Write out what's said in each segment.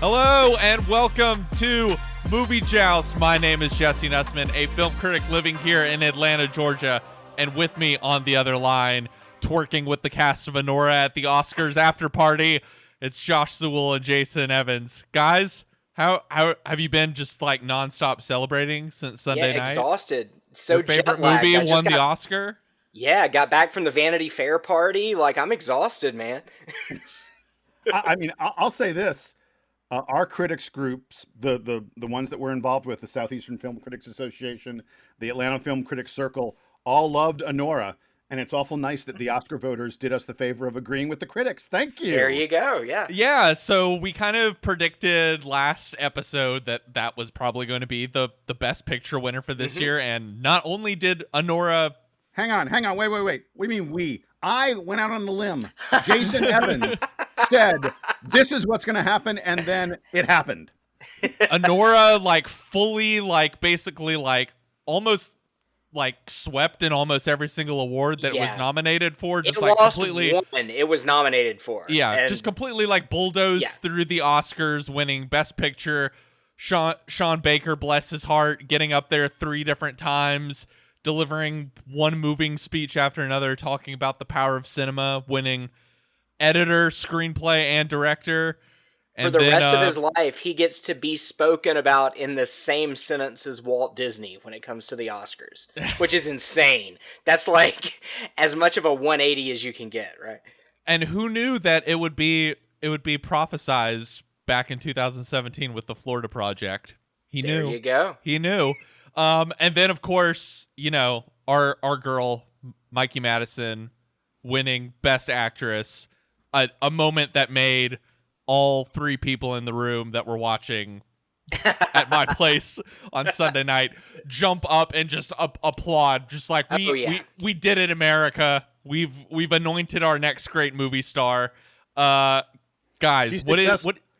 Hello and welcome to Movie Joust. My name is Jesse Nussman, a film critic living here in Atlanta, Georgia. And with me on the other line, twerking with the cast of Anora at the Oscars after party, it's Josh Sewell and Jason Evans. Guys, how have you been just like nonstop celebrating since Sunday night? Exhausted. So your favorite jet-lagged. movie won the Oscar? Yeah, got back from the Vanity Fair party. Like, I'm exhausted, man. I mean, I'll say this. Our critics groups, the ones that we're involved with, the Southeastern Film Critics Association, the Atlanta Film Critics Circle, all loved Anora. And it's awful nice that the Oscar voters did us the favor of agreeing with the critics. Thank you. There you go, yeah. Yeah, so we kind of predicted last episode that was probably going to be the best picture winner for this year. And not only did Anora... Hang on. Wait. What do you mean we? I went out on the limb. Jason Evans said, this is what's going to happen, and then it happened. Anora, like, fully, like, basically, like, almost... like swept in almost every single award that it was nominated for. Just it like lost completely one it was nominated for. Yeah, and just completely like bulldozed through the Oscars, winning Best Picture. Sean Baker, bless his heart, getting up there 3 different times, delivering one moving speech after another, talking about the power of cinema, winning editor, screenplay, and director. For the rest of his life, he gets to be spoken about in the same sentence as Walt Disney when it comes to the Oscars, which is insane. That's like as much of a 180 as you can get, right? And who knew that it would be prophesized back in 2017 with the Florida Project? He knew. There you go. He knew. And then, of course, you know, our girl, Mikey Madison, winning Best Actress, a moment that made all 3 people in the room that were watching at my place on Sunday night jump up and just applaud, just like we did it, America. We've anointed our next great movie star. Guys,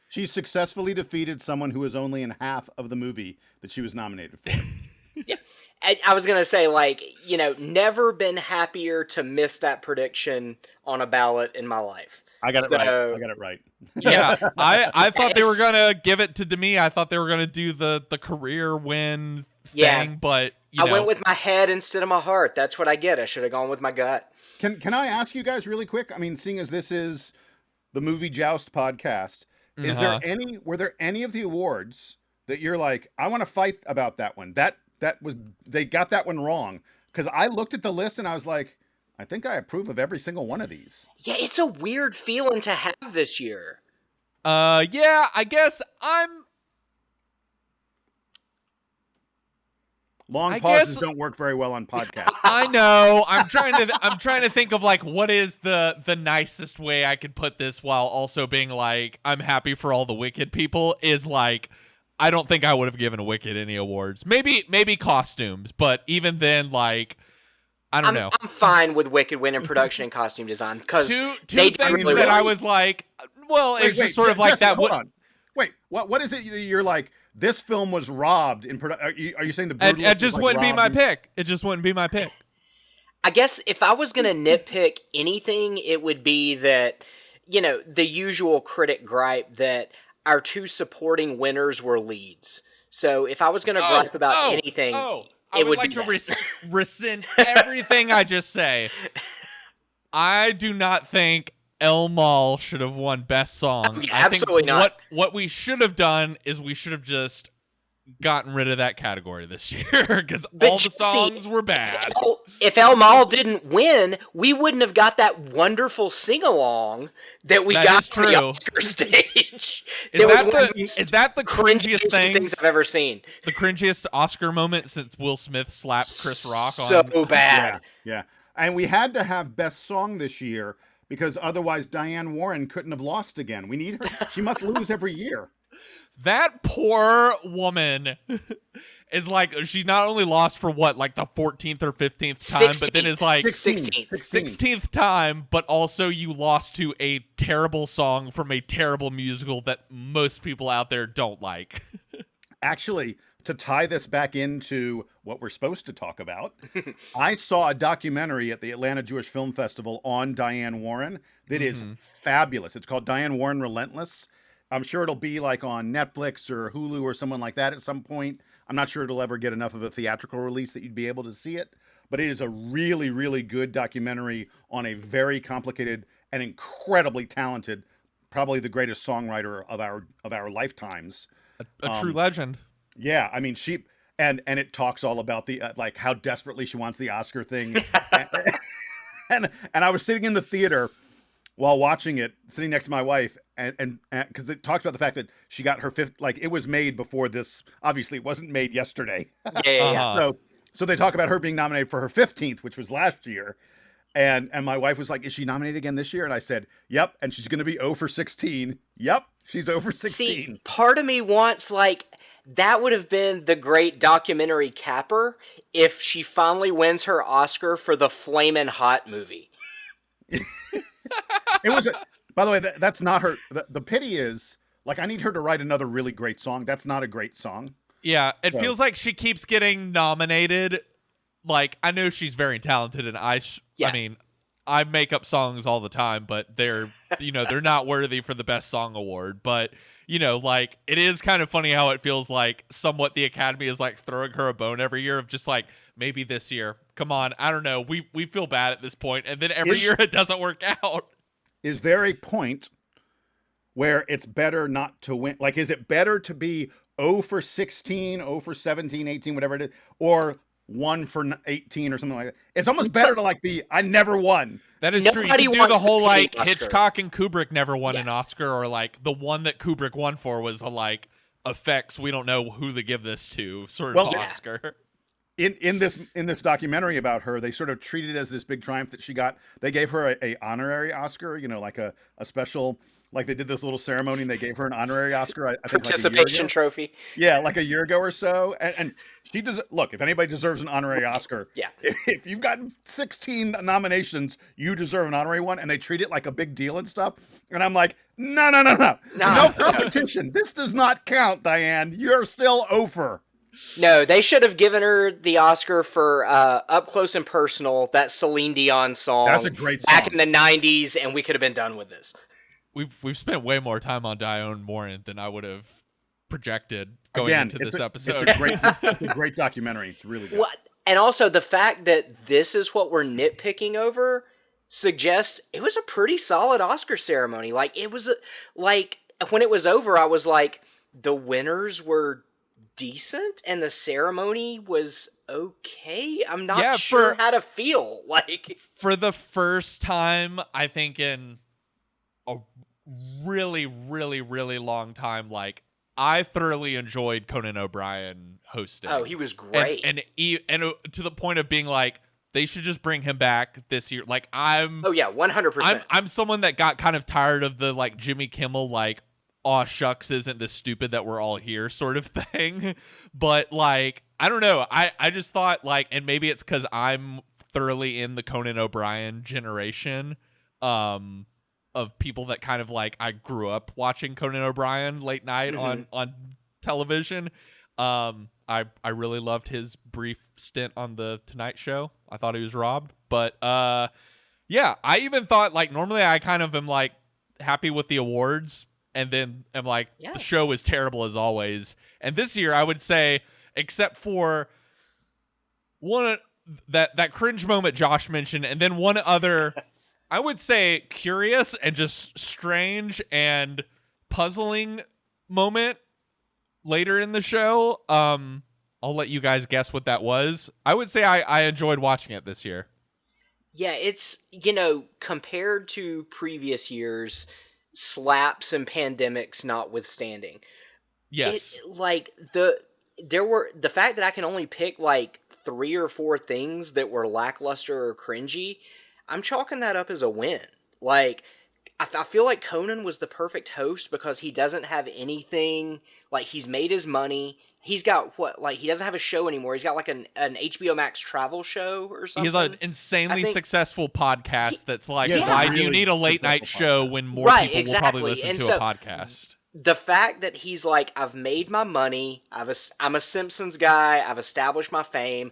she successfully defeated someone who was only in half of the movie that she was nominated for. Yeah. I was going to say, like, you know, never been happier to miss that prediction on a ballot in my life. I got it right. Yeah, I thought they were going to give it to Demi. I thought they were going to do the career win thing, but I went with my head instead of my heart. That's what I get. I should have gone with my gut. Can I ask you guys really quick? I mean, seeing as this is the Movie Joust podcast, were there any of the awards that you're like, I want to fight about that one? They got that one wrong. Because I looked at the list and I was like, I think I approve of every single one of these. Yeah, it's a weird feeling to have this year. Yeah, I guess Long pauses don't work very well on podcasts. I know. I'm trying to think of like what is the nicest way I could put this while also being like I'm happy for all the Wicked people is like I don't think I would have given a Wicked any awards. Maybe costumes, but even then like I don't know. I'm fine with Wicked winning production and costume design because two things that I was like, well, it's just sort of like that. Hold on. Wait, what is it you're like? This film was robbed in production. Are you saying the brutalist it just wouldn't be my pick? It just wouldn't be my pick. I guess if I was going to nitpick anything, it would be that, you know, the usual critic gripe that our 2 supporting winners were leads. So if I was going to gripe about anything, I would like to rescind everything I just say. I do not think El Mal should have won Best Song. I think absolutely not. What we should have done is we should have just gotten rid of that category this year because all the songs were bad. If El Mal didn't win, we wouldn't have got that wonderful sing-along that we got on the Oscar stage. Is that the cringiest things I've ever seen? The cringiest Oscar moment since Will Smith slapped Chris Rock on? So bad. Yeah. And we had to have Best Song this year because otherwise Diane Warren couldn't have lost again. We need her. She must lose every year. That poor woman is like, she not only lost for what, like the 14th or 15th time, 16th. but then is like 16th time, but also you lost to a terrible song from a terrible musical that most people out there don't like. Actually, to tie this back into what we're supposed to talk about, I saw a documentary at the Atlanta Jewish Film Festival on Diane Warren that is fabulous. It's called Diane Warren Relentless. I'm sure it'll be like on Netflix or Hulu or someone like that at some point. I'm not sure it'll ever get enough of a theatrical release that you'd be able to see it, but it is a really, really good documentary on a very complicated and incredibly talented, probably the greatest songwriter of our lifetimes. A true legend. Yeah, I mean, and it talks all about the like how desperately she wants the Oscar thing, and I was sitting in the theater while watching it, sitting next to my wife, and because it talks about the fact that she got her fifth, like it was made before this. Obviously, it wasn't made yesterday. Yeah. So they talk about her being nominated for her 15th, which was last year, and my wife was like, "Is she nominated again this year?" And I said, "Yep," and she's going to be 0 for 16. Yep, she's 0 for 16. See, part of me wants like that would have been the great documentary capper if she finally wins her Oscar for the Flamin' Hot movie. It was by the way, that's not her. The pity is, like, I need her to write another really great song. That's not a great song. Yeah, it feels like she keeps getting nominated. Like, I know she's very talented, and I mean, I make up songs all the time, but they're not worthy for the best song award. But like, it is kind of funny how it feels like somewhat the Academy is like throwing her a bone every year of just like, maybe this year. Come on, I don't know. We feel bad at this point, and then every year it doesn't work out. Is there a point where it's better not to win? Like, is it better to be 0 for 16, 0 for 17, 18, whatever it is, or 1 for 18 or something like that? It's almost better to like be, I never won. That is true. You can do the whole like Hitchcock and Kubrick never won an Oscar, or like the one that Kubrick won for was a like effects, we don't know who to give this to sort of Oscar. In this documentary about her, they sort of treated it as this big triumph that she got. They gave her a honorary Oscar, like a special, like they did this little ceremony and they gave her an honorary Oscar. I think participation trophy. Yeah, like a year ago or so. And she does. Look, if anybody deserves an honorary Oscar, if you've gotten 16 nominations, you deserve an honorary one. And they treat it like a big deal and stuff. And I'm like, no competition. This does not count, Diane. You're still over. No, they should have given her the Oscar for Up Close and Personal, that Celine Dion song. That's a great song. Back in the 90s, and we could have been done with this. We've spent way more time on Dionne Warren than I would have projected going into this episode. It's a great documentary. It's really good. And also, the fact that this is what we're nitpicking over suggests it was a pretty solid Oscar ceremony. Like, it was, like, when it was over, I was like, the winners were decent and the ceremony was okay. I'm not sure how to feel. Like, for the first time, I think in a really, really, really long time, like, I thoroughly enjoyed Conan O'Brien hosting. Oh, he was great. And to the point of being like, they should just bring him back this year. Like, 100%. I'm someone that got kind of tired of the like Jimmy Kimmel, like, aw shucks, isn't this stupid that we're all here sort of thing. But like, I don't know. I just thought like, and maybe it's because I'm thoroughly in the Conan O'Brien generation of people that kind of like, I grew up watching Conan O'Brien late night on television. I really loved his brief stint on the Tonight Show. I thought he was robbed. But yeah, I even thought like, normally I kind of am like happy with the awards, and then I'm like, the show is terrible as always. And this year, I would say, except for one that cringe moment Josh mentioned, and then one other, I would say, curious and just strange and puzzling moment later in the show. I'll let you guys guess what that was. I would say I enjoyed watching it this year. Yeah, it's, compared to previous years, slaps and pandemics notwithstanding. Yes. The fact that I can only pick like 3 or 4 things that were lackluster or cringy, I'm chalking that up as a win. Like, I feel like Conan was the perfect host because he doesn't have anything, like, he's made his money. He's got he doesn't have a show anymore. He's got like an HBO Max travel show or something. He has an insanely successful podcast that's like, why do you need a late night show when more people will probably listen to a podcast? The fact that he's like, I've made my money. I'm a Simpsons guy. I've established my fame.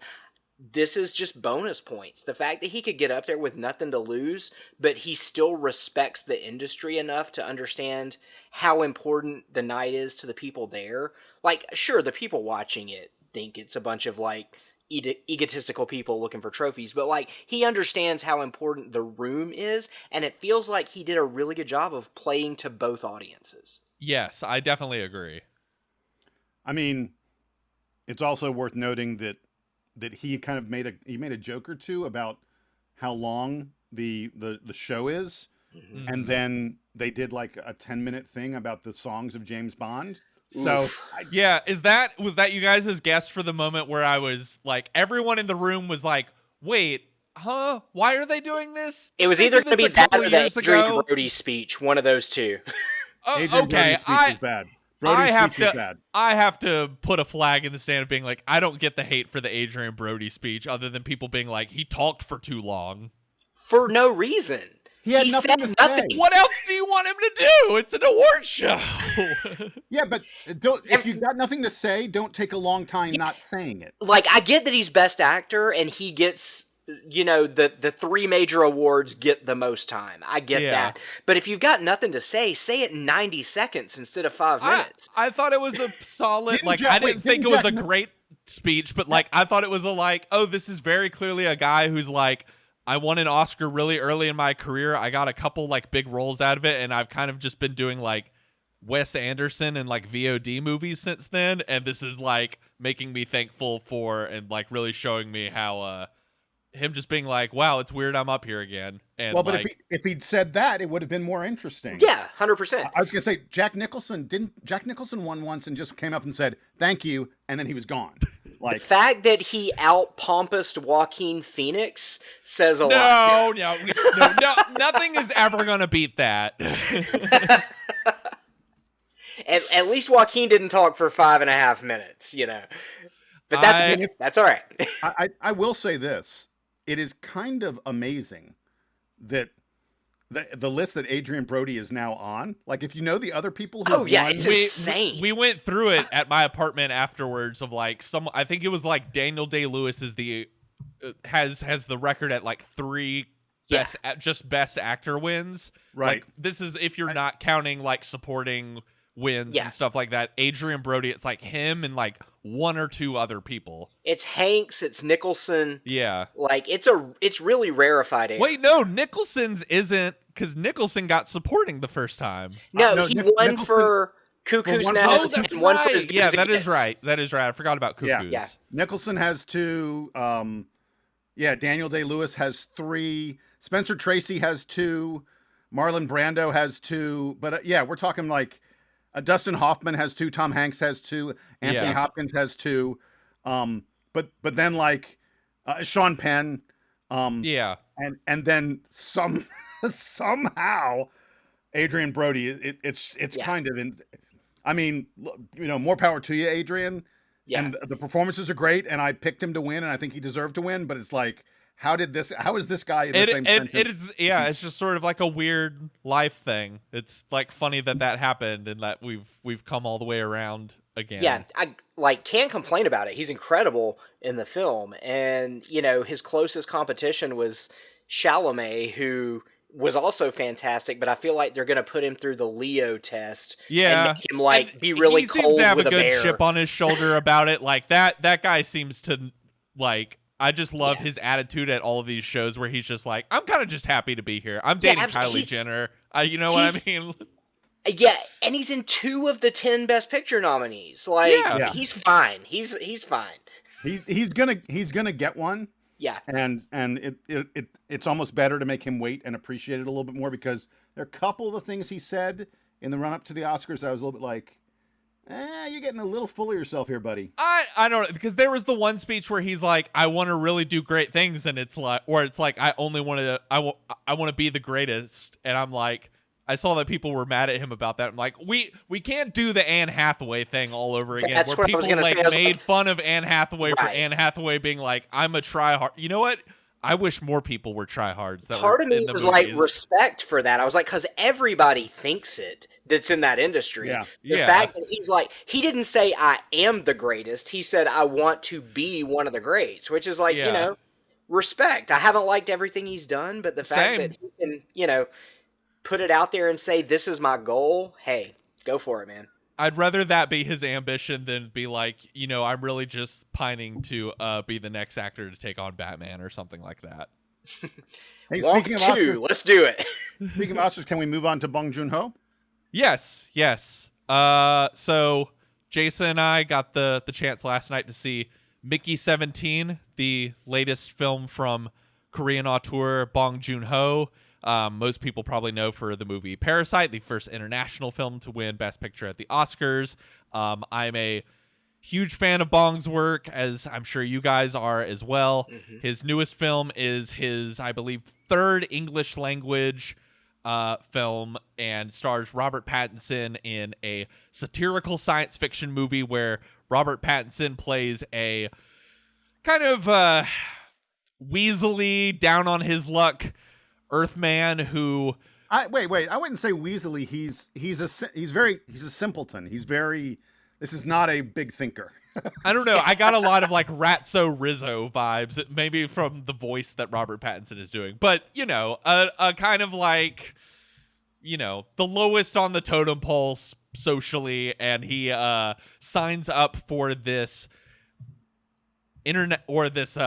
this is just bonus points. The fact that he could get up there with nothing to lose, but he still respects the industry enough to understand how important the night is to the people there. Like, sure, the people watching it think it's a bunch of, like, egotistical people looking for trophies, but, like, he understands how important the room is, and it feels like he did a really good job of playing to both audiences. Yes, I definitely agree. I mean, it's also worth noting that he kind of made a joke or two about how long the show is, Mm-hmm. and then they did like a 10-minute thing about the songs of James Bond. Oof. So Yeah, was that you guys' guess for the moment where I was like, everyone in the room was like, wait, huh? Why are they doing this? It was They either did going to this be a that couple or the years Adrian ago. Brody speech, one of those two. Adrian Okay, Brody's speech is bad. Brody's speech is bad. I have to put a flag in the sand of being like, I don't get the hate for the Adrian Brody speech, other than people being like, he talked for too long. For no reason. He had nothing said to say. What else do you want him to do? It's an award show. Yeah, but if you got nothing to say, don't take a long time not saying it. Like, I get that he's best actor and he gets, you know, the three major awards get the most time. I get that. But if you've got nothing to say it in 90 seconds instead of 5 minutes. I thought it was a solid, Didn't like, Jack- I didn't wait, think didn't it was Jack a Nich- great speech, but, like, I thought it was a, like, oh, this is very clearly a guy who's, like, I won an Oscar really early in my career. I got a couple, like, big roles out of it, and I've kind of just been doing, like, Wes Anderson and, like, VOD movies since then, and this is, like, making me thankful for and, like, really showing me how, him just being like, wow, it's weird I'm up here again. And Well, but like, if he'd said that, it would have been more interesting. Yeah, 100%. I was gonna say Jack Nicholson won once and just came up and said thank you, and then he was gone. Like, The fact that he out-pompous Joaquin Phoenix says a lot. no, nothing is ever gonna beat that. At least Joaquin didn't talk for 5.5 minutes, you know. But that's all right. I will say this. It is kind of amazing that the list that Adrian Brody is now on, like if you know the other people who won, it's insane. We went through it at my apartment afterwards of like I think it was like Daniel Day-Lewis is has the record at like 3 best actor wins. Right. Like, this is if you're not counting like supporting wins and stuff like that. Adrian Brody, it's like him and like 1 or 2 other people. It's Hanks, it's Nicholson. Yeah. Like it's really rarefied air. Wait, no, Nicholson's isn't, because Nicholson got supporting the first time. No, he won Nicholson for Cuckoo's one- Nest that's and one for his Yeah, that is Gazillions. right. That is right. I forgot about Cuckoos. Yeah. Nicholson has 2. Daniel Day-Lewis has 3. Spencer Tracy has 2. Marlon Brando has 2. But we're talking like Dustin Hoffman has 2. Tom Hanks has 2. Anthony Hopkins has 2. But then like Sean Penn. And then somehow Adrian Brody. It's kind of I mean, more power to you, Adrian. Yeah. And the performances are great, and I picked him to win, and I think he deserved to win. But it's like, how is this guy in the same sentence? It's just sort of like a weird life thing. It's like funny that happened and that we've come all the way around again. Yeah, I can't complain about it. He's incredible in the film, and his closest competition was Chalamet, who was also fantastic, but I feel like they're going to put him through the Leo test. Yeah, and make him be really he cold seems to have with a good bear. chip on his shoulder about it. Like that guy seems to like. I just love his attitude at all of these shows where he's just like, I'm kind of just happy to be here. I'm dating Kylie Jenner. You know what I mean? Yeah, and he's in 2 of the 10 Best Picture nominees. Like, he's fine. He's fine. He's gonna get one. Yeah, and it's almost better to make him wait and appreciate it a little bit more, because there are a couple of the things he said in the run up to the Oscars I was a little bit like, you're getting a little full of yourself here, buddy. I don't know, because there was the one speech where he's like, I want to really do great things, and it's like, I only want to I want to be the greatest, and I'm like, I saw that people were mad at him about that. I'm like, we can't do the Anne Hathaway thing all over again. That's where what I was people gonna say. made fun of Anne Hathaway for Anne Hathaway being like, I'm a try hard. You know what? I wish more people were tryhards that Part were of in me the was like movies. respect for that. I was like, because everybody thinks it that's in that industry. Yeah. The fact that he's like, he didn't say I am the greatest. He said I want to be one of the greats, which is like, Yeah. respect. I haven't liked everything he's done, but the fact that Same. he can, put it out there and say this is my goal, hey, go for it, man. I'd rather that be his ambition than be like, I'm really just pining to be the next actor to take on Batman or something like that. Hey, Wonka speaking of 2, Oscars, let's do it. speaking of Oscars, can we move on to Bong Joon Ho? Yes. So Jason and I got the chance last night to see Mickey 17, the latest film from Korean auteur Bong Joon Ho. Most people probably know for the movie Parasite, the first international film to win Best Picture at the Oscars. I'm a huge fan of Bong's work, as I'm sure you guys are as well. Mm-hmm. His newest film is his, I believe, third English language film, and stars Robert Pattinson in a satirical science fiction movie where Robert Pattinson plays a kind of weaselly, down on his luck Earthman who Wait. I wouldn't say weaselly. He's a simpleton. This is not a big thinker. I don't know. I got a lot of like Ratso Rizzo vibes, maybe from the voice that Robert Pattinson is doing. But, a kind of like, the lowest on the totem pole socially, and he signs up for this internet or this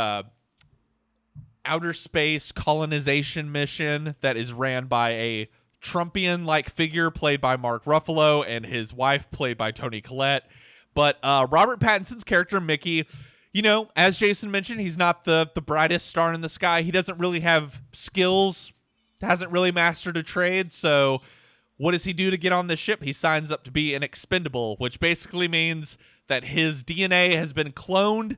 outer space colonization mission that is ran by a Trumpian-like figure played by Mark Ruffalo and his wife played by Toni Collette. But Robert Pattinson's character, Mickey, as Jason mentioned, he's not the brightest star in the sky. He doesn't really have skills, hasn't really mastered a trade. So what does he do to get on this ship? He signs up to be an expendable, which basically means that his DNA has been cloned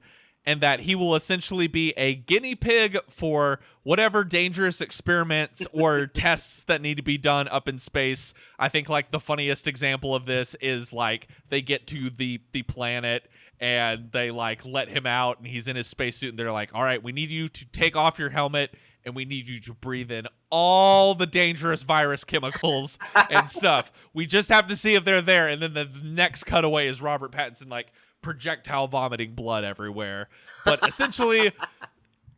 and that he will essentially be a guinea pig for whatever dangerous experiments or tests that need to be done up in space. I think like the funniest example of this is like they get to the planet and they like let him out and he's in his spacesuit and they're like, all right, we need you to take off your helmet and we need you to breathe in all the dangerous virus chemicals and stuff. We just have to see if they're there. And then the next cutaway is Robert Pattinson like projectile vomiting blood everywhere. But essentially,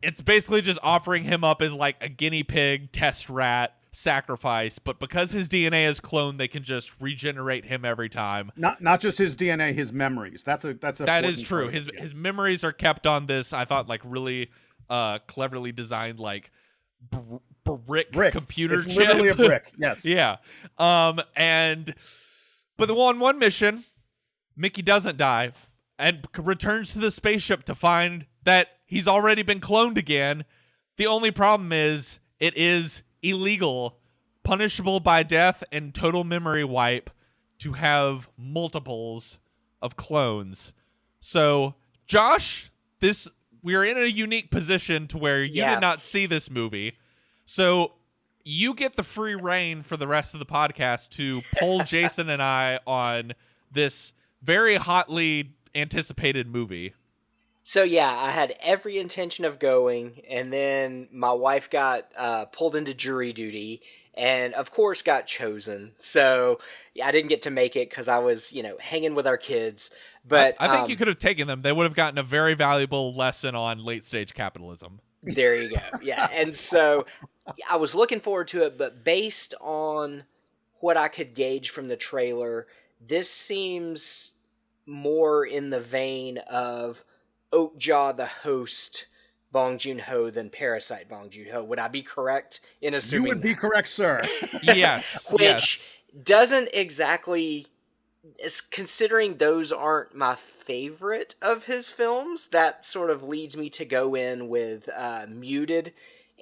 it's basically just offering him up as like a guinea pig test rat sacrifice. But because his DNA is cloned, they can just regenerate him every time. Not just his DNA, his memories. That is true. His memories are kept on this. I thought like really cleverly designed like brick computer it's chip. Literally a brick. Yes. Yeah. But the one mission, Mickey doesn't die and returns to the spaceship to find that he's already been cloned again. The only problem is it is illegal, punishable by death and total memory wipe to have multiples of clones. So, Josh, we are in a unique position to where you did not see this movie. So, you get the free reign for the rest of the podcast to poll Jason and I on this very hotly anticipated movie. So yeah, I had every intention of going, and then my wife got pulled into jury duty, and of course got chosen. So yeah, I didn't get to make it because I was, hanging with our kids. But I think you could have taken them. They would have gotten a very valuable lesson on late stage capitalism. There you go. Yeah, and so I was looking forward to it, but based on what I could gauge from the trailer, this seems more in the vein of Oakjaw the host Bong Joon Ho than Parasite Bong Joon Ho. Would I be correct in assuming You would be correct, sir. Yes. Which doesn't exactly, considering those aren't my favorite of his films, that sort of leads me to go in with muted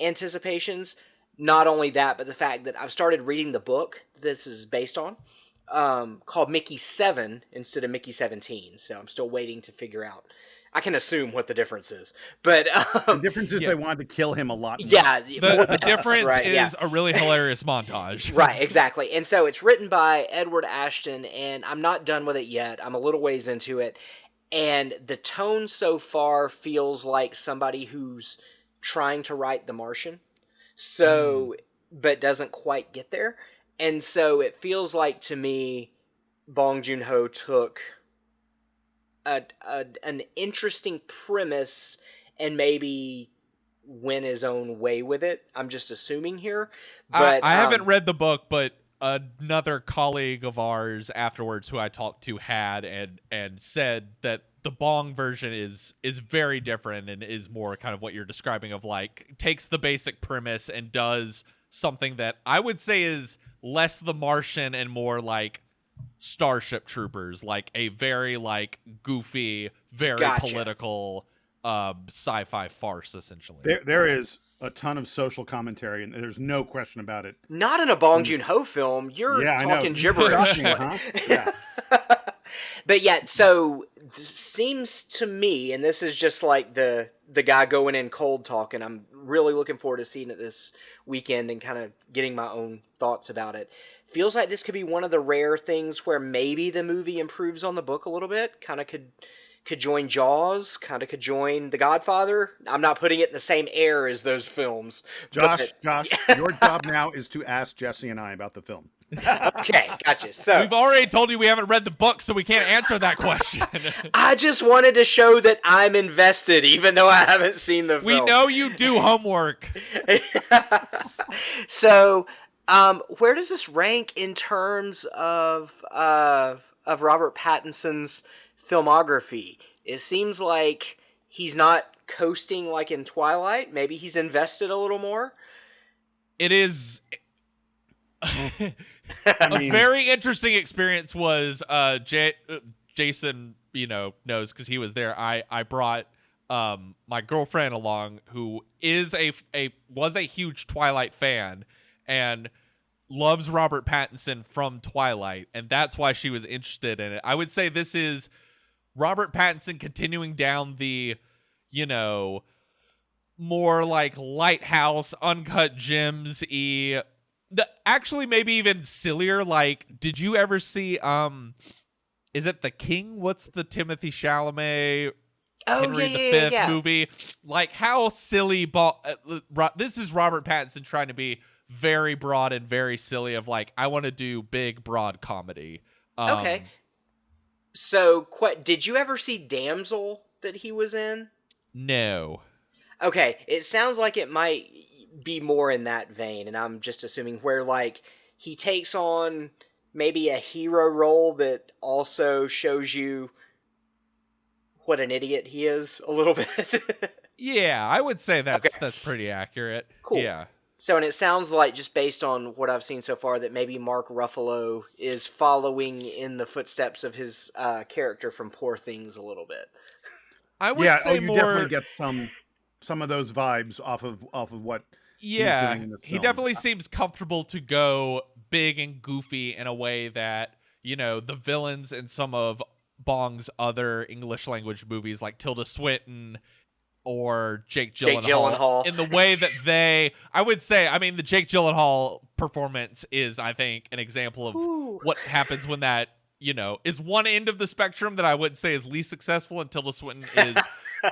anticipations. Not only that, but the fact that I've started reading the book this is based on, called Mickey 7 instead of Mickey 17. So I'm still waiting to figure out. I can assume what the difference is, but the difference is they wanted to kill him a lot more. Yeah, the difference is a really hilarious montage. Right, exactly. And so it's written by Edward Ashton, and I'm not done with it yet. I'm a little ways into it, and the tone so far feels like somebody who's trying to write The Martian. So, but doesn't quite get there. And so it feels like to me, Bong Joon Ho took an interesting premise and maybe went his own way with it. I'm just assuming here. But I haven't read the book, but another colleague of ours afterwards who I talked to had and said that the Bong version is very different and is more kind of what you're describing of like takes the basic premise and does something that I would say is less The Martian and more like Starship Troopers, like a very like goofy, very political sci-fi farce essentially. There is a ton of social commentary, and there's no question about it. Not in a Bong Joon Ho film. You're talking gibberish. Yeah. But yeah, so seems to me, and this is just like the guy going in cold talking. I'm really looking forward to seeing it this weekend and kind of getting my own thoughts about it. Feels like this could be one of the rare things where maybe the movie improves on the book a little bit. Kind of could join Jaws, kind of could join The Godfather. I'm not putting it in the same air as those films. Josh, your job now is to ask Jesse and I about the film. Okay, gotcha. So we've already told you we haven't read the book, so we can't answer that question. I just wanted to show that I'm invested, even though I haven't seen the film. We know you do homework. So, where does this rank in terms of Robert Pattinson's filmography? It seems like he's not coasting like in Twilight. Maybe he's invested a little more. It is a very interesting experience. Was Jason, knows because he was there. I brought my girlfriend along, who is was a huge Twilight fan and loves Robert Pattinson from Twilight, and that's why she was interested in it. I would say this is Robert Pattinson continuing down the, more like Lighthouse, Uncut Gems-y, actually maybe even sillier. Like, did you ever see, is it The King? What's the Timothy Chalamet, Henry V movie? Like, how silly, this is Robert Pattinson trying to be very broad and very silly of like, I want to do big, broad comedy. Okay. So, did you ever see Damsel that he was in? No. Okay, it sounds like it might be more in that vein, and I'm just assuming where, like, he takes on maybe a hero role that also shows you what an idiot he is a little bit. Yeah, I would say that's pretty accurate. Cool. Yeah. So, and it sounds like, just based on what I've seen so far, that maybe Mark Ruffalo is following in the footsteps of his character from Poor Things a little bit. I would say you more. Definitely get some of those vibes off of what. Yeah, he's doing in this he film. definitely seems comfortable to go big and goofy in a way that the villains in some of Bong's other English language movies, like Tilda Swinton or Jake Gyllenhaal, in the way that I would say, the Jake Gyllenhaal performance is, I think, an example of what happens when that, is one end of the spectrum that I wouldn't say is least successful, and Tilda Swinton is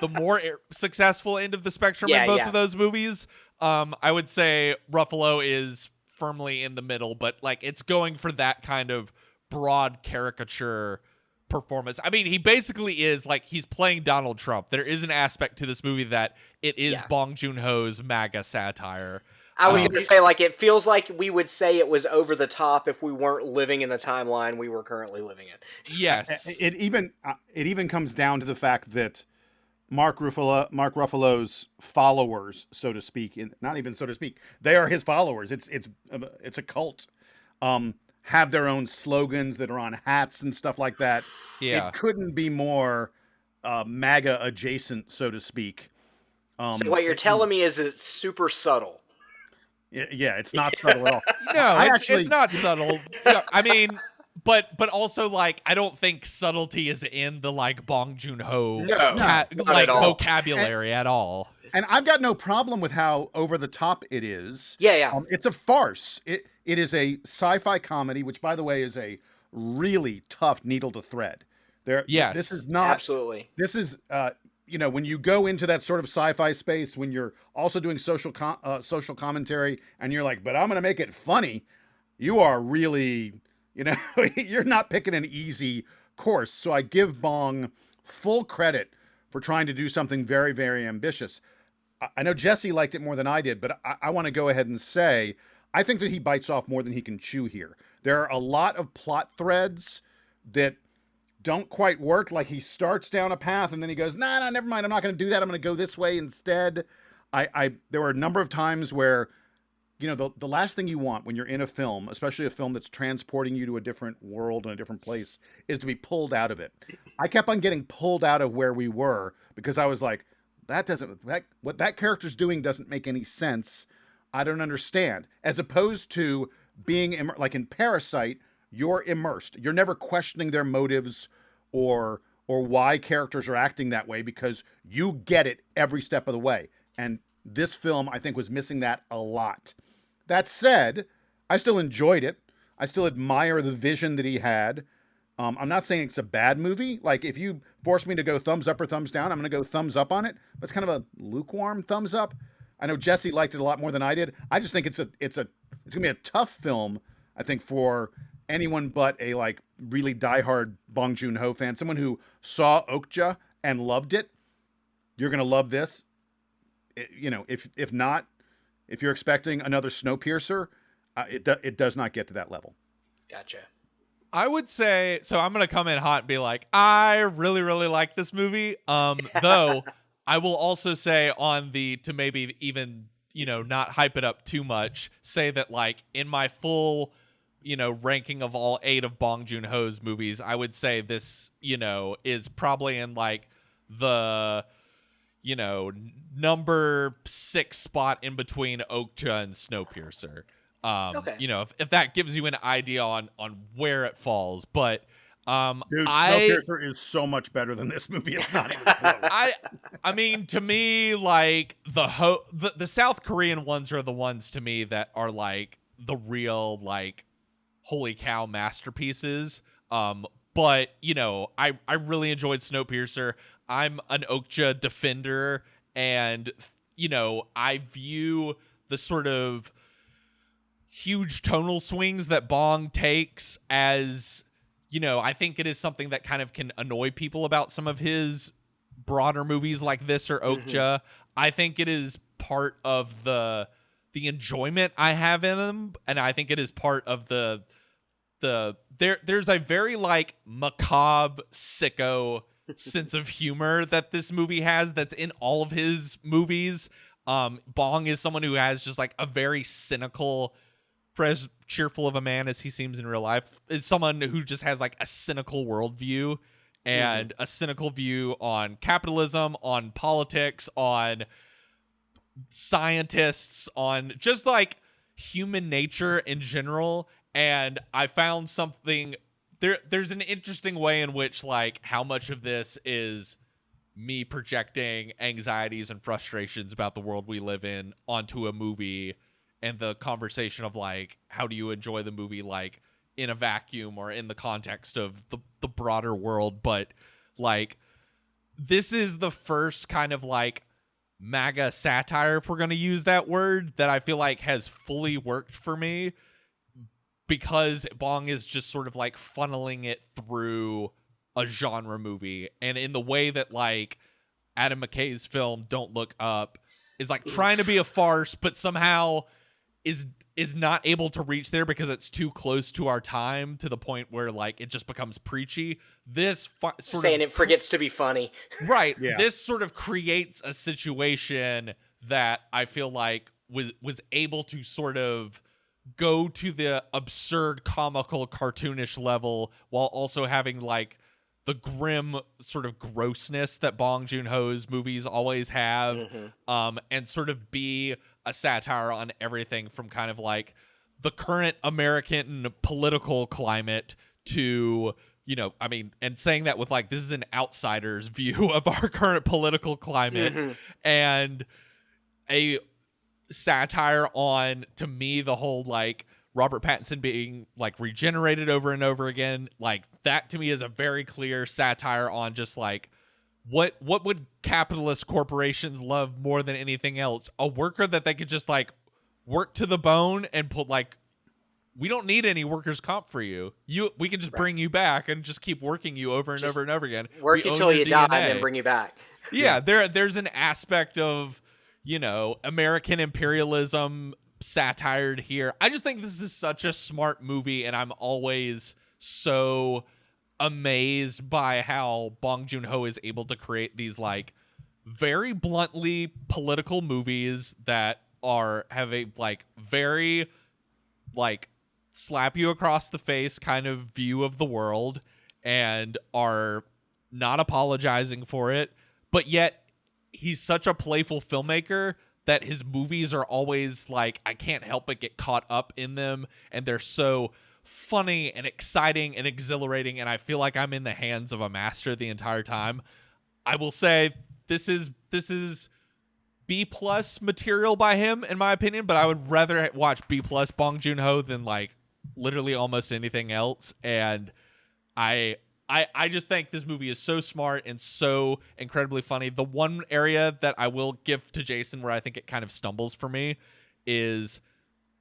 the more successful end of the spectrum in both of those movies. I would say Ruffalo is firmly in the middle, but like it's going for that kind of broad caricature performance. He basically is like he's playing Donald Trump. There is an aspect to this movie that it is Bong Joon Ho's MAGA satire. I was going to say, like, it feels like we would say it was over the top if we weren't living in the timeline we were currently living in. Yes. It even comes down to the fact that Mark Ruffalo's followers, so to speak, not even so to speak, they are his followers. It's a cult. Have their own slogans that are on hats and stuff like that. Yeah. It couldn't be more MAGA adjacent, so to speak. So what you're telling me is it's super subtle. Yeah, it's not subtle at all. No, it's not subtle. But also, like, I don't think subtlety is in the, like, Bong Joon Ho vocabulary at all. And I've got no problem with how over the top it is. Yeah. It's a farce. It is a sci-fi comedy, which, by the way, is a really tough needle to thread. Yes, this is not absolutely. This is when you go into that sort of sci-fi space, when you're also doing social commentary, and you're like, but I'm going to make it funny, you are really, you're not picking an easy course. So I give Bong full credit for trying to do something very, very ambitious. I know Jesse liked it more than I did, but I want to go ahead and say, I think that he bites off more than he can chew here. There are a lot of plot threads that don't quite work. Like, he starts down a path and then he goes, nah, never mind. I'm not going to do that. I'm going to go this way instead. There were a number of times where, the last thing you want when you're in a film, especially a film that's transporting you to a different world and a different place, is to be pulled out of it. I kept on getting pulled out of where we were because I was like, what that character's doing doesn't make any sense. I don't understand. As opposed to being like in Parasite, you're immersed. You're never questioning their motives or why characters are acting that way, because you get it every step of the way. And this film, I think, was missing that a lot. That said, I still enjoyed it. I still admire the vision that he had. I'm not saying it's a bad movie. Like, if you force me to go thumbs up or thumbs down, I'm going to go thumbs up on it. But it's kind of a lukewarm thumbs up. I know Jesse liked it a lot more than I did. I just think it's going to be a tough film, I think, for anyone but a really diehard Bong Joon Ho fan, someone who saw Okja and loved it. You're going to love this. If not, if you're expecting another Snowpiercer, it does not get to that level. Gotcha. I would say, so I'm going to come in hot and be like, I really, really like this movie. Though I will also say to maybe even, not hype it up too much, say that in my full, ranking of all 8 of Bong Joon Ho's movies, I would say this, is probably in the, number 6 spot in between Okja and Snowpiercer. Okay. If that gives you an idea on where it falls, but dude, Snowpiercer is so much better than this movie. It's not even close. I mean, to me, the South Korean ones are the ones to me that are the real holy cow masterpieces. But I really enjoyed Snowpiercer. I'm an Okja defender, and I view the sort of huge tonal swings that Bong takes as, I think it is something that kind of can annoy people about some of his broader movies like this or Okja. Mm-hmm. I think it is part of the enjoyment I have in them, and I think it is part of there's a very macabre, sicko sense of humor that this movie has that's in all of his movies. Bong is someone who has just a very cynical, for as cheerful of a man as he seems in real life, is someone who just has a cynical worldview and a cynical view on capitalism, on politics, on scientists, on just human nature in general. And I found something there's an interesting way in which how much of this is me projecting anxieties and frustrations about the world we live in onto a movie, and the conversation of how do you enjoy the movie in a vacuum or in the context of the broader world. But this is the first kind of MAGA satire, if we're going to use that word, that I feel has fully worked for me, because Bong is just sort of funneling it through a genre movie, and in the way that Adam McKay's film Don't Look Up is trying to be a farce, but somehow is not able to reach there because it's too close to our time, to the point where it just becomes preachy. This it forgets to be funny. Right. Yeah. This sort of creates a situation that I feel was able to sort of go to the absurd, comical, cartoonish level, while also having the grim sort of grossness that Bong Joon Ho's movies always have, and sort of be a satire on everything from kind of the current American political climate to, and saying that with this is an outsider's view of our current political climate, and a satire on, to me, the whole Robert Pattinson being regenerated over and over again. That to me is a very clear satire on just what would capitalist corporations love more than anything else? A worker that they could just like work to the bone and put like, we don't need any workers' comp for you. We can just bring you back and just keep working you over and over and over again. Work until you die and then bring you back. Yeah, there's an aspect of, American imperialism satired here. I just think this is such a smart movie, and I'm always so amazed by how Bong Joon Ho is able to create these like very bluntly political movies that have a like very like slap you across the face kind of view of the world and are not apologizing for it, but yet he's such a playful filmmaker that his movies are always like, I can't help but get caught up in them, and they're so funny and exciting and exhilarating, and I feel like I'm in the hands of a master the entire time. I will say this is B+ material by him in my opinion, but I would rather watch B+ Bong Joon Ho than like literally almost anything else. And I just think this movie is so smart and so incredibly funny. The one area that I will give to Jason where I think it kind of stumbles for me is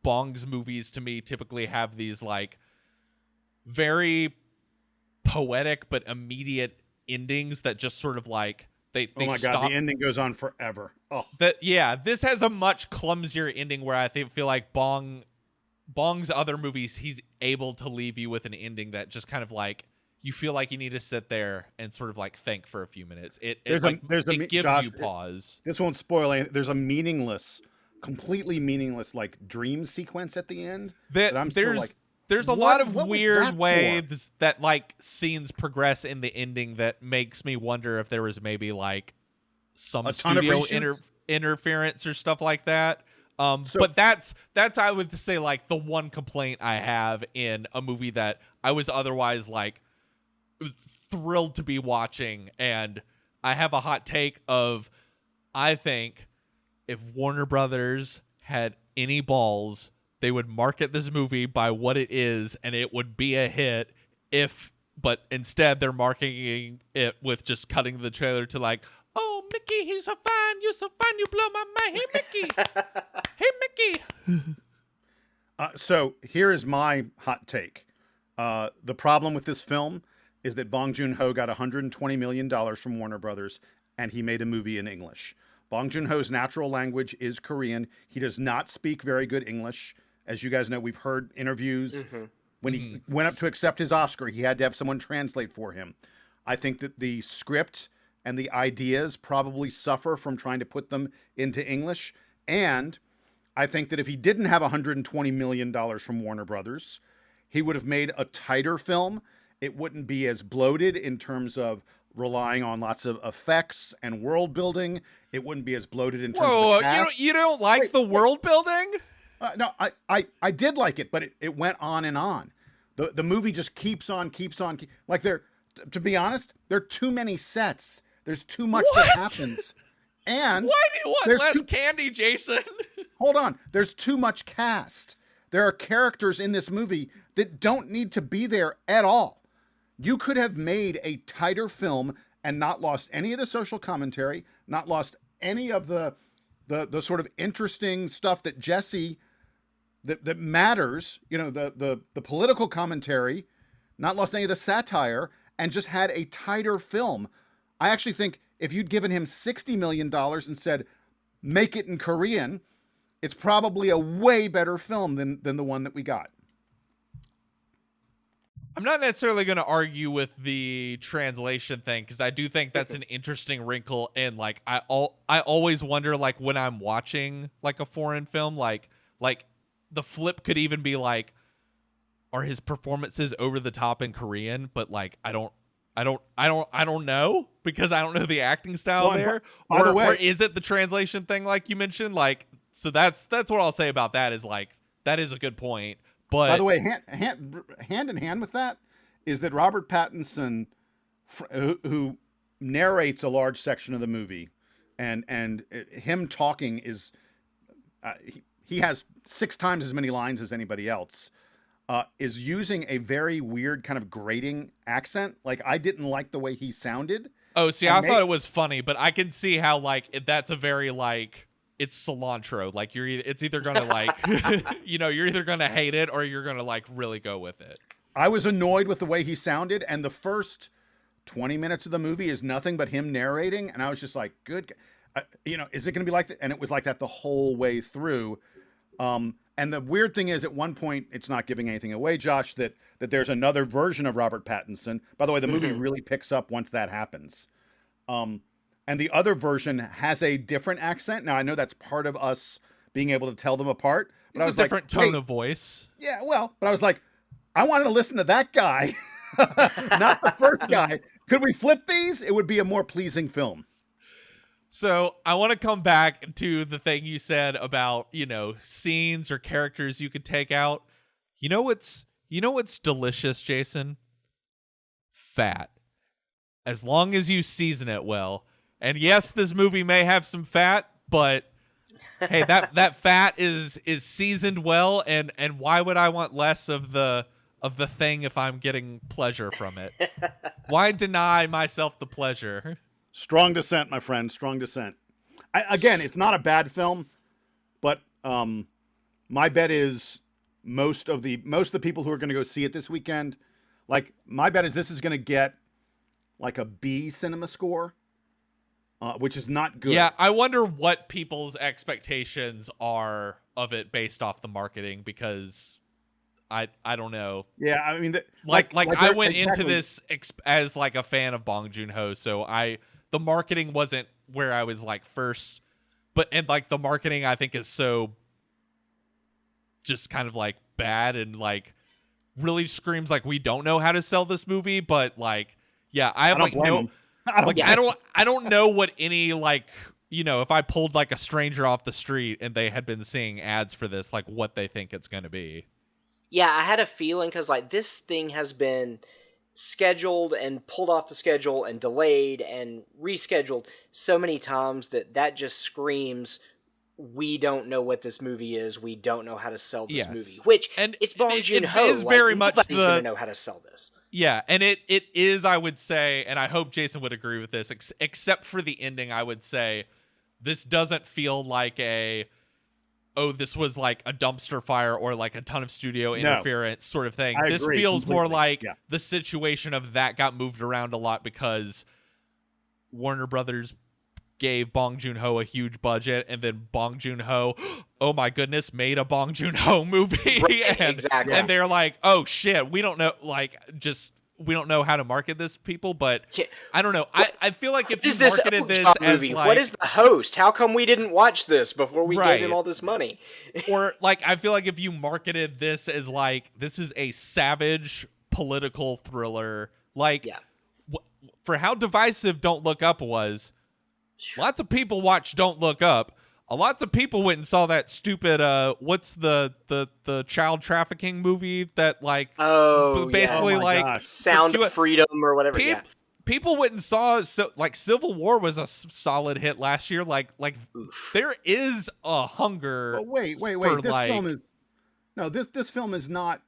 Bong's movies to me typically have these like very poetic but immediate endings that just sort of like they oh my stop. God, the ending goes on forever. Oh, this has a much clumsier ending where I feel like Bong's other movies, he's able to leave you with an ending that just kind of like you feel like you need to sit there and sort of like think for a few minutes. It gives Josh, you pause. This won't spoil anything. There's a completely meaningless like dream sequence at the end. There's a lot of weird ways that like scenes progress in the ending that makes me wonder if there was maybe like some studio interference or stuff like that. But that's I would say like the one complaint I have in a movie that I was otherwise like thrilled to be watching. And I have a hot take of, I think if Warner Brothers had any balls, they would market this movie by what it is and it would be a hit. But instead they're marketing it with just cutting the trailer to like, oh, Mickey, you're so fine, you blow my mind. Hey, Mickey. Hey, Mickey. So here is my hot take. The problem with this film is that Bong Joon Ho got $120 million from Warner Brothers, and he made a movie in English. Bong Joon Ho's natural language is Korean. He does not speak very good English. As you guys know, we've heard interviews. Mm-hmm. When he went up to accept his Oscar, he had to have someone translate for him. I think that the script and the ideas probably suffer from trying to put them into English. And I think that if he didn't have $120 million from Warner Brothers, he would have made a tighter film. It wouldn't be as bloated in terms of relying on lots of effects and world building. It wouldn't be as bloated in terms of the cast. You don't like the world building? No, I did like it, but it went on and on. The movie just keeps on. Like to be honest, there are too many sets. There's too much that happens. And why do you want less candy, Jason? Hold on. There's too much cast. There are characters in this movie that don't need to be there at all. You could have made a tighter film and not lost any of the social commentary, not lost any of the sort of interesting stuff that Jesse that matters, the political commentary, not lost any of the satire, and just had a tighter film. I actually think if you'd given him $60 million and said, make it in Korean, it's probably a way better film than the one that we got. I'm not necessarily going to argue with the translation thing, because I do think that's an interesting wrinkle. And like, I always wonder, like when I'm watching like a foreign film, like the flip could even be like, are his performances over the top in Korean? But like, I don't know, because I don't know the acting style there. Or is it the translation thing, like you mentioned? Like, so that's what I'll say about that is like, that is a good point. But by the way, hand in hand with that is that Robert Patinson, who narrates a large section of the movie, and him talking is he has 6 times as many lines as anybody else, is using a very weird kind of grating accent. Like, I didn't like the way he sounded, Oh, see, I thought it was funny, but I can see how like that's a very like it's cilantro. Like it's either gonna like you're either gonna hate it or you're gonna like really go with it. I was annoyed with the way he sounded, and the first 20 minutes of the movie is nothing but him narrating, and I was just like, good, is it gonna be like that? And it was like that the whole way through. And the weird thing is, at one point, it's not giving anything away, Josh, that there's another version of Robert Pattinson. By the way, the movie really picks up once that happens. And the other version has a different accent. Now, I know that's part of us being able to tell them apart. But It's I was a different like, tone of voice. Yeah, well, but I was like, I wanted to listen to that guy, not the first guy. Could we flip these? It would be a more pleasing film. So I want to come back to the thing you said about, scenes or characters you could take out. You know what's delicious, Jason? Fat. As long as you season it well. And yes, this movie may have some fat, but hey, that fat is seasoned well, and why would I want less of the thing if I'm getting pleasure from it? Why deny myself the pleasure? Strong dissent, my friend. Strong dissent. Again, it's not a bad film, but my bet is most of the people who are going to go see it this weekend, like my bet is this is going to get like a B cinema score, which is not good. Yeah, I wonder what people's expectations are of it based off the marketing, because I don't know. Yeah, I mean, like I went into this as like a fan of Bong Joon Ho, so the marketing wasn't where I was like first, and like the marketing I think is so just kind of like bad and like really screams like we don't know how to sell this movie. But like, yeah, I have like no, like I don't know what any like, if I pulled like a stranger off the street and they had been seeing ads for this, like what they think it's going to be. Yeah, I had a feeling because like this thing has been scheduled and pulled off the schedule and delayed and rescheduled so many times that just screams, we don't know what this movie is. We don't know how to sell this movie. Which, and it's Bong Joon Ho. It is very much nobody's going to know how to sell this. Yeah, and it is, I would say, and I hope Jason would agree with this, except for the ending, I would say, this doesn't feel like this was like a dumpster fire or like a ton of studio interference sort of thing. This feels completely more like the situation of that got moved around a lot because Warner Brothers gave Bong Joon Ho a huge budget, and then Bong Joon Ho, oh my goodness, made a Bong Joon Ho movie. Right, exactly. And they're like, oh shit, we don't know, we don't know how to market this, people, but I don't know. I feel like if you marketed this as movie? Like, what is the host? How come we didn't watch this before we gave him all this money? Or like, I feel like if you marketed this as like, this is a savage political thriller, like for how divisive Don't Look Up was, lots of people watched Don't Look Up. Lots of people went and saw that stupid what's the child trafficking movie that like basically like Sound of Freedom or whatever. People went and saw like Civil War was a solid hit last year. Like there is a hunger. But wait. This film is not.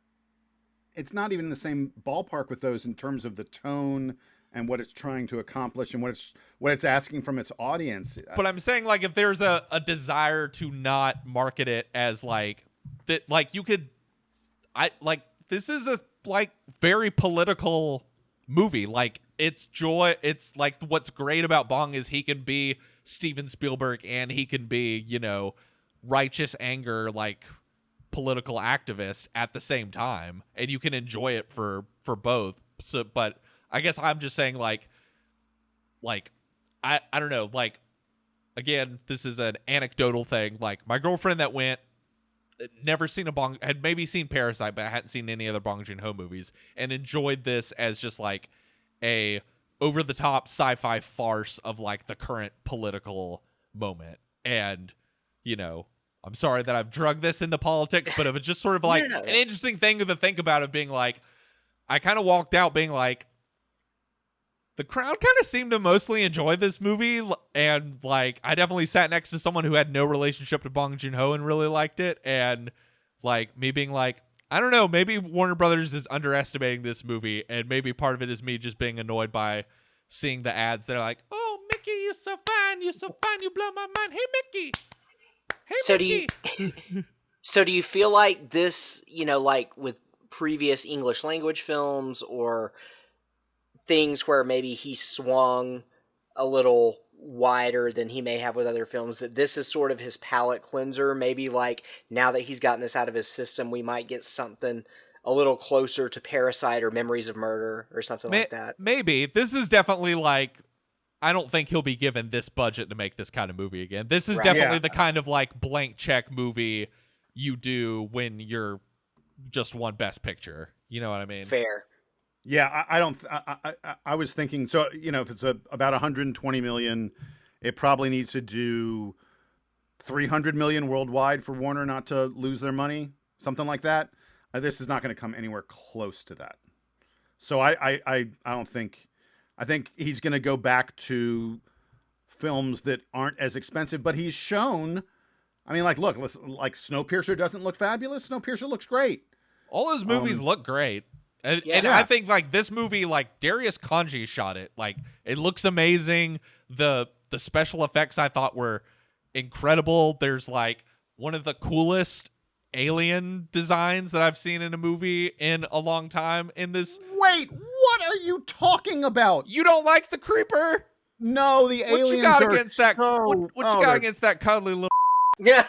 It's not even in the same ballpark with those in terms of the tone and what it's trying to accomplish and what it's asking from its audience. But I'm saying, like, if there's a desire to not market it as like that, like you could, this is a like very political movie. Like it's like what's great about Bong is he can be Steven Spielberg and he can be, righteous anger, like political activist at the same time, and you can enjoy it for both. So, but I guess I'm just saying, like I don't know, like, again, this is an anecdotal thing. Like, my girlfriend that went, never seen had maybe seen Parasite, but hadn't seen any other Bong Joon-ho movies, and enjoyed this as just like a over-the-top sci-fi farce of like the current political moment. And, I'm sorry that I've drugged this into politics, but it was just sort of like an interesting thing to think about, of being like, I kind of walked out being like, the crowd kind of seemed to mostly enjoy this movie, and like I definitely sat next to someone who had no relationship to Bong Joon-ho and really liked it, and like me being like, I don't know, maybe Warner Brothers is underestimating this movie, and maybe part of it is me just being annoyed by seeing the ads. They're like, "Oh, Mickey, you're so fine, you blow my mind. Hey, Mickey, hey, So Mickey." do you feel like this, like with previous English language films or things where maybe he swung a little wider than he may have with other films, that this is sort of his palate cleanser? Maybe like now that he's gotten this out of his system, we might get something a little closer to Parasite or Memories of Murder or something like that. Maybe this is definitely like. I don't think he'll be given this budget to make this kind of movie again. This is definitely the kind of like blank check movie you do when you're just won Best Picture. You know what I mean? Fair. Yeah, I was thinking, so, if it's about 120 million, it probably needs to do 300 million worldwide for Warner not to lose their money, something like that. This is not going to come anywhere close to that. So I don't think, I think he's going to go back to films that aren't as expensive, but he's shown, I mean, like, look, like Snowpiercer doesn't look fabulous. Snowpiercer looks great. All his movies look great. And I think like this movie, like Darius Kanji shot it. Like it looks amazing. The special effects I thought were incredible. There's like one of the coolest alien designs that I've seen in a movie in a long time in this. Wait, what are you talking about? You don't like the creeper? No, the aliens what you got are against that? so... What you got against that cuddly little? Yeah.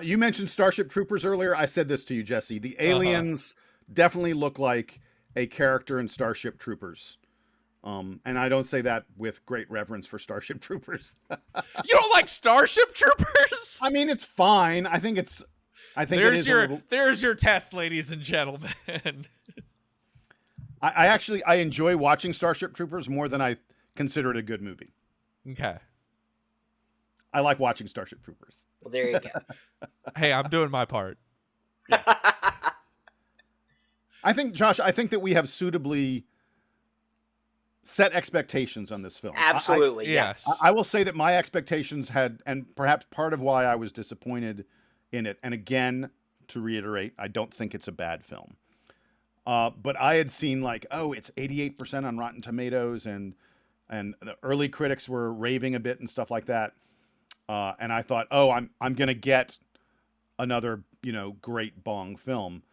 You mentioned Starship Troopers earlier. I said this to you, Jesse. The aliens definitely look like a character in Starship Troopers. And I don't say that with great reverence for Starship Troopers. You don't like Starship Troopers? I mean, it's fine. I think there's your test, ladies and gentlemen. I enjoy watching Starship Troopers more than I consider it a good movie. Okay. I like watching Starship Troopers. Well, there you go. Hey, I'm doing my part. I think, Josh, that we have suitably set expectations on this film. Absolutely, yes. I will say that my expectations had, and perhaps part of why I was disappointed in it, and again, to reiterate, I don't think it's a bad film. But I had seen like, it's 88% on Rotten Tomatoes, and the early critics were raving a bit and stuff like that. And I thought, I'm gonna get another, great Bong film.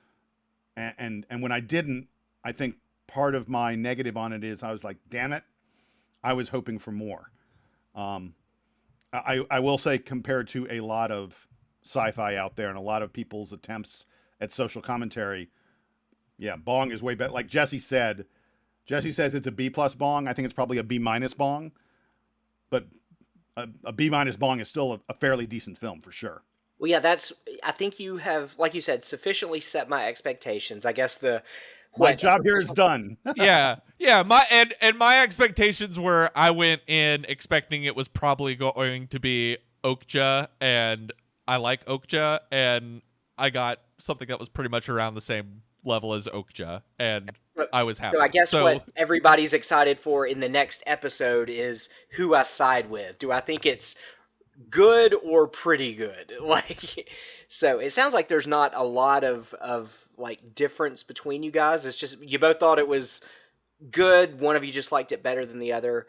And when I didn't, I think part of my negative on it is I was like, damn it, I was hoping for more. I will say, compared to a lot of sci-fi out there and a lot of people's attempts at social commentary, yeah, Bong is way better. Like Jesse says it's a B+ Bong. I think it's probably a B- Bong, but a B- Bong is still a fairly decent film for sure. Well, yeah, I think you have, like you said, sufficiently set my expectations. I guess my job here is done. yeah. My expectations were, I went in expecting it was probably going to be Okja, and I like Okja, and I got something that was pretty much around the same level as Okja, and I was happy. So I guess what everybody's excited for in the next episode is who I side with. Do I think it's good or pretty good? Like, so it sounds like there's not a lot of like difference between you guys. It's just you both thought it was good. One of you just liked it better than the other.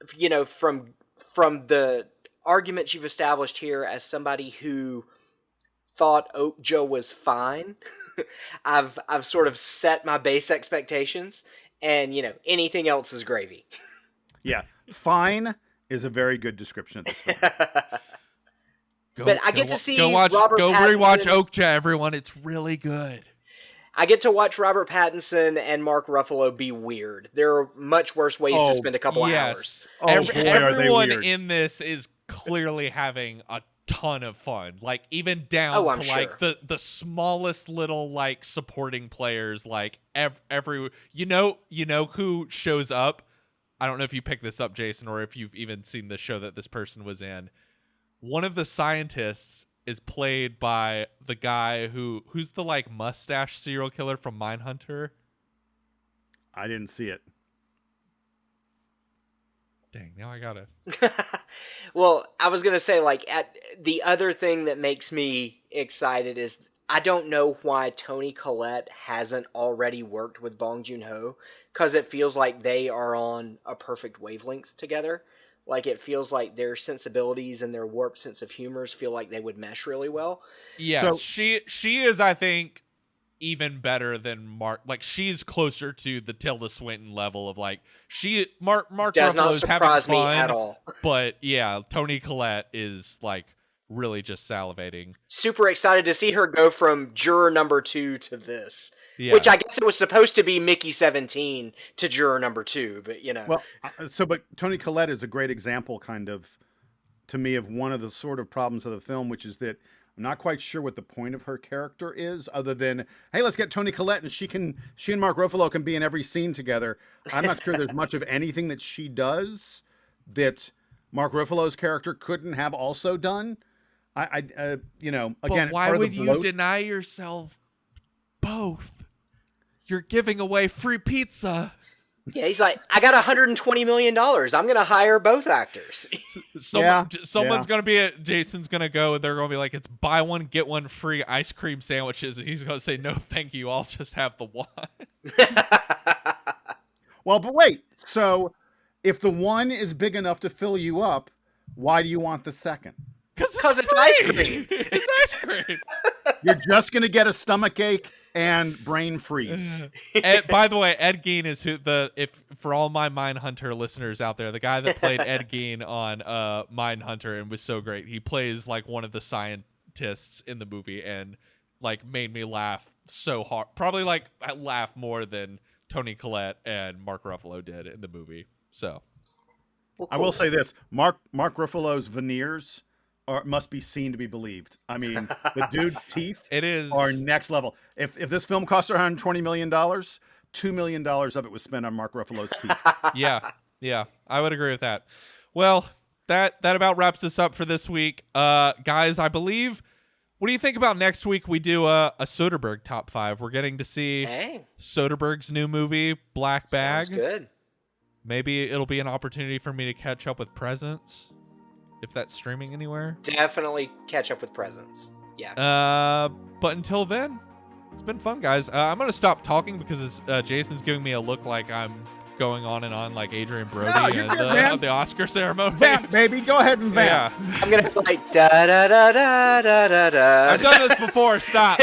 From the arguments you've established here, as somebody who thought Okja was fine, I've sort of set my base expectations, and anything else is gravy. Yeah, fine is a very good description of this film. But I get to see Robert Pattinson. Rewatch Okja, everyone. It's really good. I get to watch Robert Pattinson and Mark Ruffalo be weird. There are much worse ways to spend a couple of hours. Everyone in this is clearly having a ton of fun. Like, even down to like the smallest little like supporting players. Like every who shows up. I don't know if you picked this up, Jason, or if you've even seen the show that this person was in. One of the scientists is played by the guy who's the like mustache serial killer from Mindhunter. I didn't see it. Dang, now I got it. Well, I was gonna say, like, the other thing that makes me excited is I don't know why Toni Collette hasn't already worked with Bong Joon Ho, because it feels like they are on a perfect wavelength together. Like, it feels like their sensibilities and their warped sense of humors feel like they would mesh really well. Yes, So- she is, I think, even better than Mark. Like, she's closer to the Tilda Swinton level of like Mark Does not Ruffalo's having surprise me fun, at all. but yeah, Toni Collette is like really just salivating. Super excited to see her go from juror number 2 to this. Yeah. Which I guess it was supposed to be Mickey 17 to juror number 2, but you know. Well, but Toni Collette is a great example, kind of, to me, of one of the sort of problems of the film, which is that I'm not quite sure what the point of her character is, other than, hey, let's get Toni Collette and she and Mark Ruffalo can be in every scene together. I'm not sure there's much of anything that she does that Mark Ruffalo's character couldn't have also done. You know, again, but why would you deny yourself both? You're giving away free pizza. Yeah, he's like, I got $120 million. I'm going to hire both actors. Someone's going to be Jason's going to go, they're going to be like, it's buy one, get one free ice cream sandwiches. And he's going to say, no, thank you. I'll just have the one. Well, but wait. So if the one is big enough to fill you up, why do you want the second? Because it's ice cream. It's ice cream. You're just going to get a stomach ache and brain freeze. By the way, Ed Gein is for all my Mindhunter listeners out there, the guy that played Ed Gein on Mindhunter and was so great. He plays like one of the scientists in the movie and like made me laugh so hard. Probably like I laughed more than Toni Collette and Mark Ruffalo did in the movie. So Well, I will say this: Mark Ruffalo's veneers must be seen to be believed. I mean, the dude's teeth are next level. If this film cost $120 million, $2 million of it was spent on Mark Ruffalo's teeth. Yeah, I would agree with that. Well, that about wraps us up for this week. Guys, I believe, what do you think about next week we do a Soderbergh top 5? We're getting to see Soderbergh's new movie, Black Bag. Sounds good. Maybe it'll be an opportunity for me to catch up with Presents, if that's streaming anywhere. Definitely catch up with Presents. Yeah. But until then, it's been fun, guys. I'm going to stop talking because Jason's giving me a look like I'm going on and on like Adrian Brody at the Oscar ceremony. Vamp, baby. Go ahead and vamp. Yeah. I'm going to be like, da da da da da da da. I've done this before. Stop.